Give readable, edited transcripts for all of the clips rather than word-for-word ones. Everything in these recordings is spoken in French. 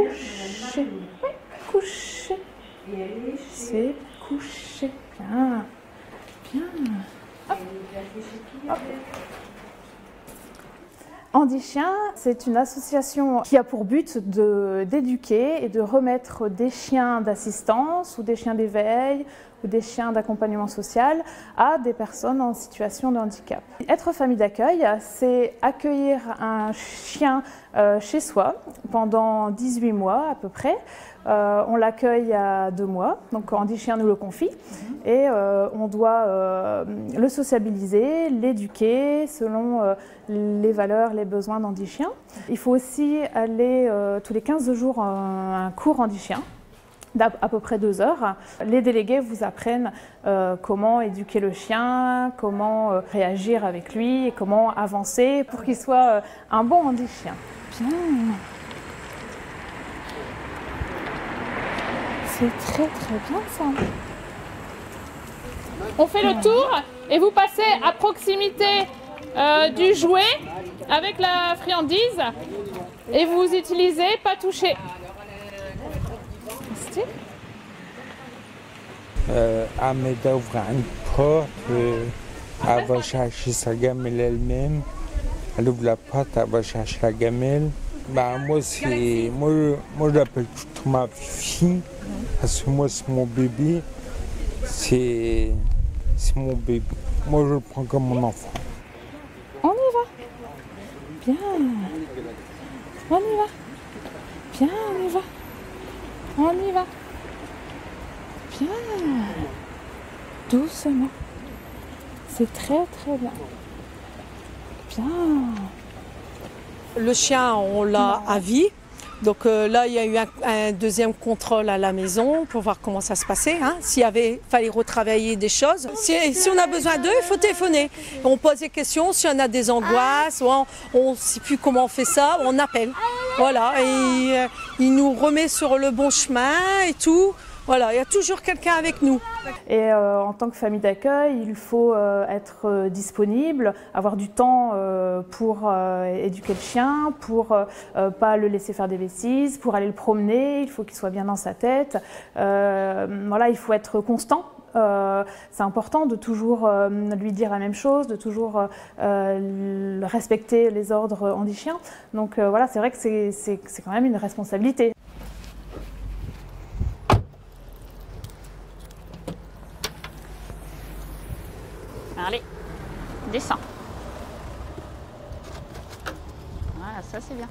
couché. Oui, couché. C'est couché. Bien. Bien. Hop. Hop. Handy Chien, c'est une association qui a pour but d'éduquer et de remettre des chiens d'assistance ou des chiens d'éveil ou des chiens d'accompagnement social à des personnes en situation de handicap. Être famille d'accueil, c'est accueillir un chien chez soi pendant 18 mois à peu près. On l'accueille à 2 mois, donc Handy Chien nous le confie et on doit le sociabiliser, l'éduquer selon les valeurs, les besoins d'Handy Chien. Il faut aussi aller tous les 15 jours à un cours Handy Chien d'à peu près 2 heures. Les délégués vous apprennent comment éduquer le chien, comment réagir avec lui et comment avancer pour qu'il soit un bon Handy Chien. Bien. C'est très bien ça. On fait le tour et vous passez à proximité du jouet avec la friandise et vous utilisez pas toucher. Ahmeda ouvre une porte, elle va chercher sa gamelle elle-même. Elle ouvre la porte, elle va chercher la gamelle. Moi, je l'appelle toute ma fille, parce que moi, c'est mon bébé. C'est mon bébé. Moi, je le prends comme mon enfant. On y va. Bien. On y va. Bien, on y va. On y va. Bien. Doucement. C'est très bien. Bien. Le chien, on l'a à vie. Donc là, il y a eu un deuxième contrôle à la maison pour voir comment ça se passait. Hein. Fallait retravailler des choses. Si on a besoin d'eux, il faut téléphoner. On pose des questions, si on a des angoisses, on ne sait plus comment on fait ça, on appelle. Voilà, et il nous remet sur le bon chemin et tout. Voilà, il y a toujours quelqu'un avec nous. Et en tant que famille d'accueil, il faut être disponible, avoir du temps pour éduquer le chien, pour pas le laisser faire des bêtises, pour aller le promener, il faut qu'il soit bien dans sa tête. Voilà, il faut être constant. C'est important de toujours lui dire la même chose, de toujours respecter les ordres Handy Chien. Donc voilà, c'est vrai que c'est quand même une responsabilité. Allez, descends. Voilà, ça c'est bien.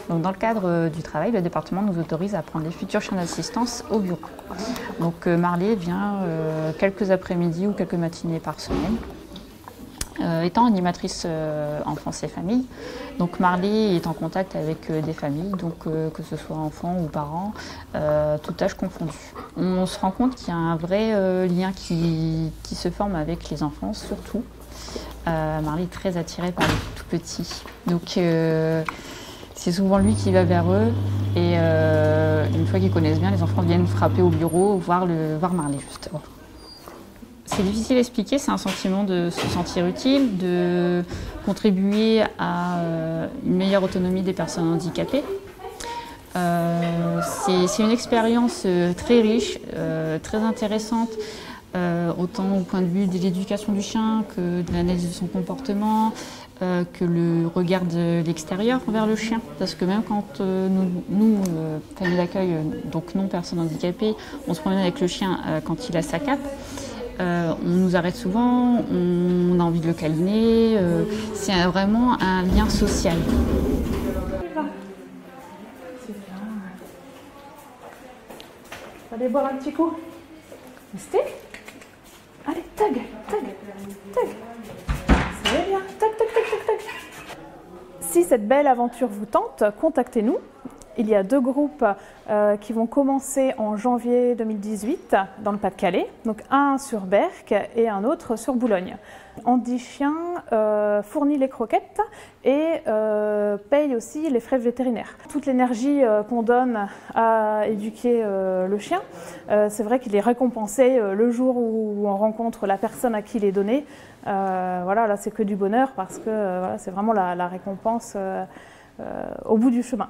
Donc, dans le cadre du travail, le département nous autorise à prendre les futurs chiens d'assistance au bureau. Donc Marley vient quelques après-midi ou quelques matinées par semaine. Étant animatrice enfance et famille, donc Marley est en contact avec des familles, donc que ce soit enfants ou parents, tout âge confondu. On se rend compte qu'il y a un vrai lien qui se forme avec les enfants, surtout. Marley est très attirée par les tout petits, donc c'est souvent lui qui va vers eux et une fois qu'ils connaissent bien, les enfants viennent frapper au bureau, voir Marley justement. C'est difficile à expliquer, c'est un sentiment de se sentir utile, de contribuer à une meilleure autonomie des personnes handicapées. C'est une expérience très riche, très intéressante, autant au point de vue de l'éducation du chien que de l'analyse de son comportement, que le regard de l'extérieur envers le chien. Parce que même quand nous famille d'accueil, donc non personnes handicapées, on se promène avec le chien quand il a sa cape, on nous arrête souvent, on a envie de le câliner, c'est vraiment un lien social. Allez boire un petit coup. Misty ? Allez, tag. C'est bien, tag. Si cette belle aventure vous tente, contactez-nous. Il y a 2 groupes qui vont commencer en janvier 2018 dans le Pas-de-Calais, donc un sur Berck et un autre sur Boulogne. Handy Chien fournit les croquettes et paye aussi les frais vétérinaires. Toute l'énergie qu'on donne à éduquer le chien, c'est vrai qu'il est récompensé le jour où on rencontre la personne à qui il est donné. Voilà, là c'est que du bonheur parce que voilà, c'est vraiment la récompense au bout du chemin.